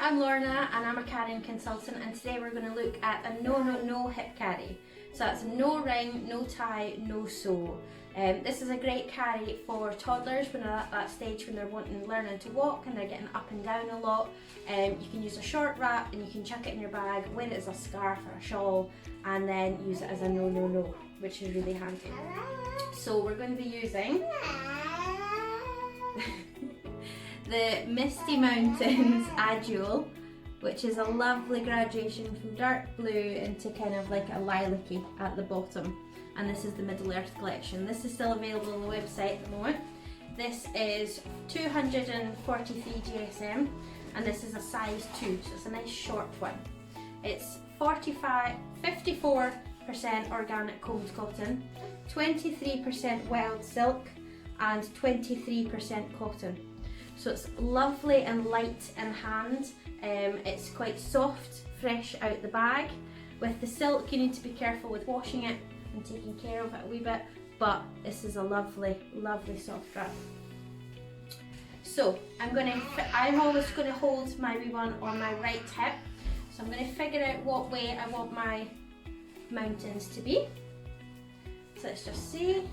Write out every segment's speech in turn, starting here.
I'm Laurna and I'm a carrying consultant, and today we're going to look at a no hip carry. So that's no ring, no tie, no sew. This is a great carry for toddlers when they're at that stage when they're learning to walk and they're getting up and down a lot. You can use a short wrap and you can chuck it in your bag, wear it as a scarf or a shawl, and then use it as a no, which is really handy. So we're going to be using the Misty Mountains Adule, which is a lovely graduation from dark blue into kind of like a lilac-y at the bottom. And this is the Middle Earth collection. This is still available on the website at the moment. This is 243 GSM and this is a size 2, so it's a nice short one. It's 54% organic combed cotton, 23% wild silk and 23% cotton. So it's lovely and light in hand. It's quite soft, fresh out the bag. With the silk, you need to be careful with washing it and taking care of it a wee bit, but this is a lovely, lovely soft wrap. So I'm always going to hold my wee one on my right hip. So I'm going to figure out what way I want my mountains to be. So let's just see.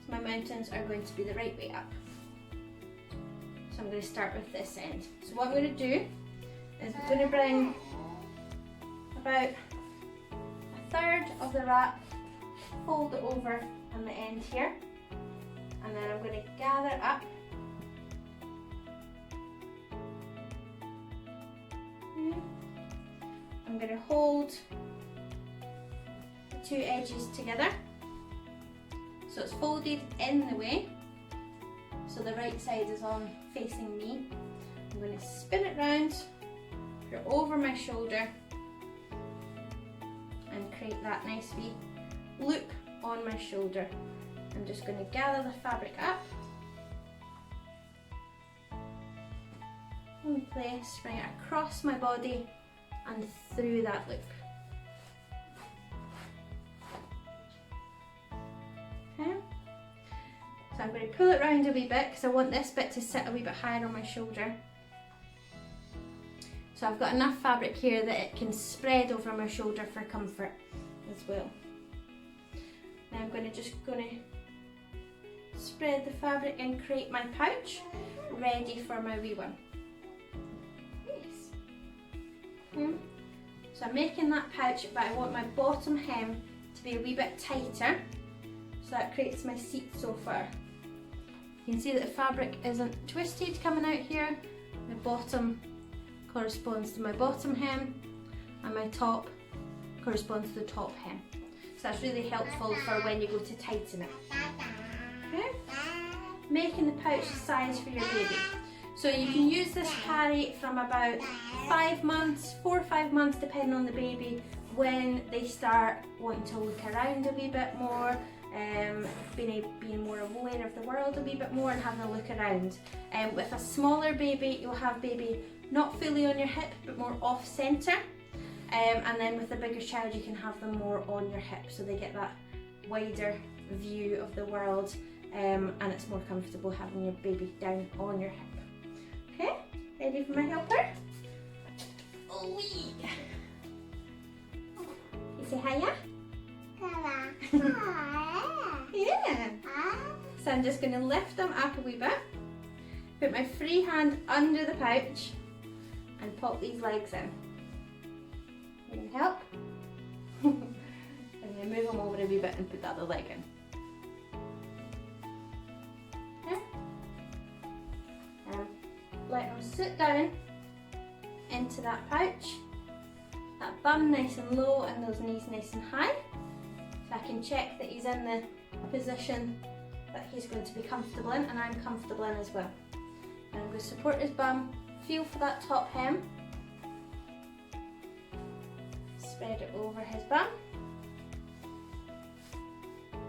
So my mountains are going to be the right way up. So I'm going to start with this end. So what I'm going to do is I'm going to bring about a third of the wrap, fold it over on the end here, and then I'm going to gather up I'm going to hold the two edges together so it's folded in the way, so the right side is on facing me. I'm going to spin it round, put it over my shoulder and create that nice wee loop on my shoulder. I'm just going to gather the fabric up in place, bring it across my body and through that loop. Okay, so I'm going to pull it round a wee bit because I want this bit to sit a wee bit higher on my shoulder. So I've got enough fabric here that it can spread over my shoulder for comfort as well. Now I'm going to spread the fabric and create my pouch ready for my wee one. Yes. So I'm making that pouch, but I want my bottom hem to be a wee bit tighter, so that creates my seat so far. You can see that the fabric isn't twisted coming out here. My bottom corresponds to my bottom hem and my top corresponds to the top hem. So that's really helpful for when you go to tighten it. Okay? Making the pouch size for your baby. So you can use this carry from about 4 or 5 months depending on the baby, when they start wanting to look around a wee bit more, being more aware of the world a wee bit more and having a look around. With a smaller baby, you'll have baby not fully on your hip but more off centre, and then with a bigger child you can have them more on your hip so they get that wider view of the world, and it's more comfortable having your baby down on your hip. Okay, ready for my helper? Oh, wee. You say hiya? Yeah. So I'm just going to lift them up a wee bit, put my free hand under the pouch and pop these legs in. Need help? I'm going to move them over a wee bit and put the other leg in. Okay. Let them sit down into that pouch. That bum nice and low and those knees nice and high. So I can check that he's in the position that he's going to be comfortable in, and I'm comfortable in as well. And I'm going to support his bum, feel for that top hem, spread it over his bum,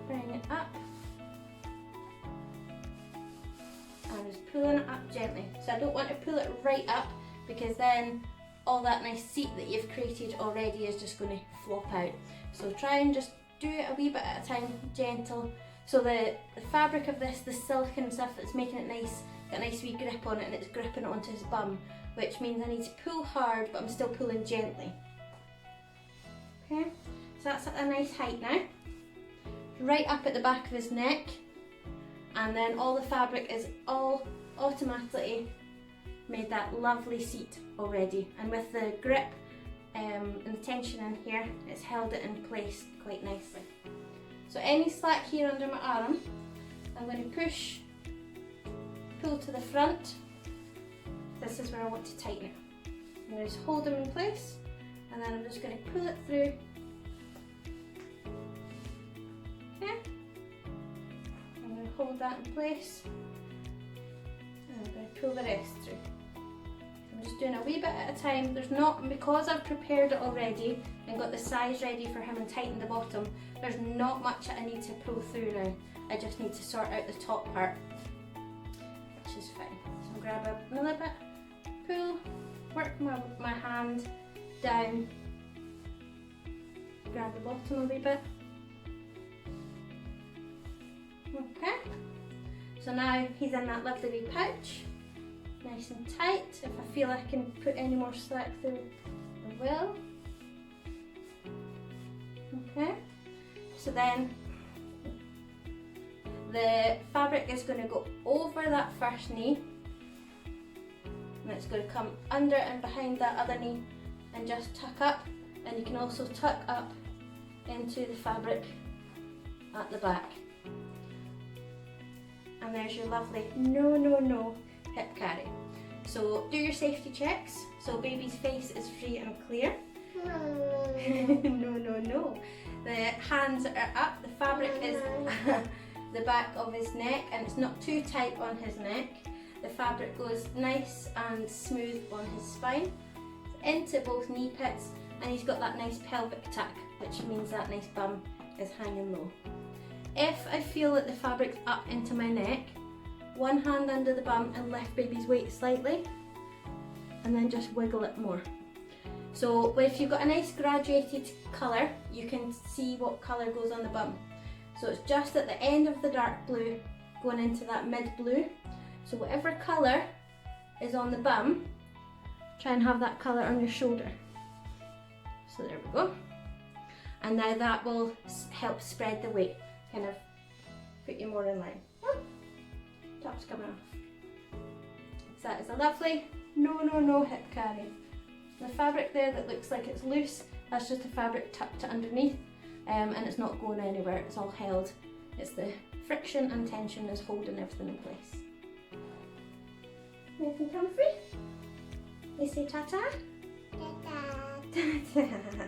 bring it up, and just pulling it up gently. So I don't want to pull it right up because then all that nice seat that you've created already is just going to flop out. So try and just do it a wee bit at a time, gentle, So the fabric of this, the silk and stuff that's making it nice, got a nice wee grip on it, and it's gripping it onto his bum, which means I need to pull hard, but I'm still pulling gently. Okay, so that's at a nice height now. Right up at the back of his neck, and then all the fabric is all automatically made that lovely seat already, and with the grip and the tension in here, it's held it in place quite nicely. So any slack here under my arm, I'm going to push, pull to the front. This is where I want to tighten it. I'm going to just hold them in place, and then I'm just going to pull it through. Okay, I'm going to hold that in place, and I'm going to pull the rest through. I'm just doing a wee bit at a time. There's not, because I've prepared it already and got the size ready for him and tightened the bottom, there's not much that I need to pull through now. I just need to sort out the top part, which is fine. So I'll grab another bit, pull, work my hand down, grab the bottom a wee bit. Okay, so now he's in that lovely wee pouch, nice and tight. If I feel I can put any more slack through, I will. Okay, so then the fabric is going to go over that first knee, and it's going to come under and behind that other knee and just tuck up, and you can also tuck up into the fabric at the back. And there's your lovely no hip carry. So do your safety checks. So baby's face is free and clear. No. The hands are up, the fabric is the back of his neck, and it's not too tight on his neck. The fabric goes nice and smooth on his spine, into both knee pits, and he's got that nice pelvic tuck, which means that nice bum is hanging low. If I feel that the fabric's up into my neck, one hand under the bum and lift baby's weight slightly, and then just wiggle it more. So if you've got a nice graduated colour, you can see what colour goes on the bum. So it's just at the end of the dark blue going into that mid blue. So whatever colour is on the bum, try and have that colour on your shoulder. So there we go. And now that will help spread the weight, kind of put you more in line. Top's coming off. So that is a lovely no hip carry. The fabric there that looks like it's loose, that's just the fabric tucked to underneath, and it's not going anywhere, it's all held. It's the friction and tension is holding everything in place. Nice and comfy. You say ta-ta? Ta-ta. Ta-ta.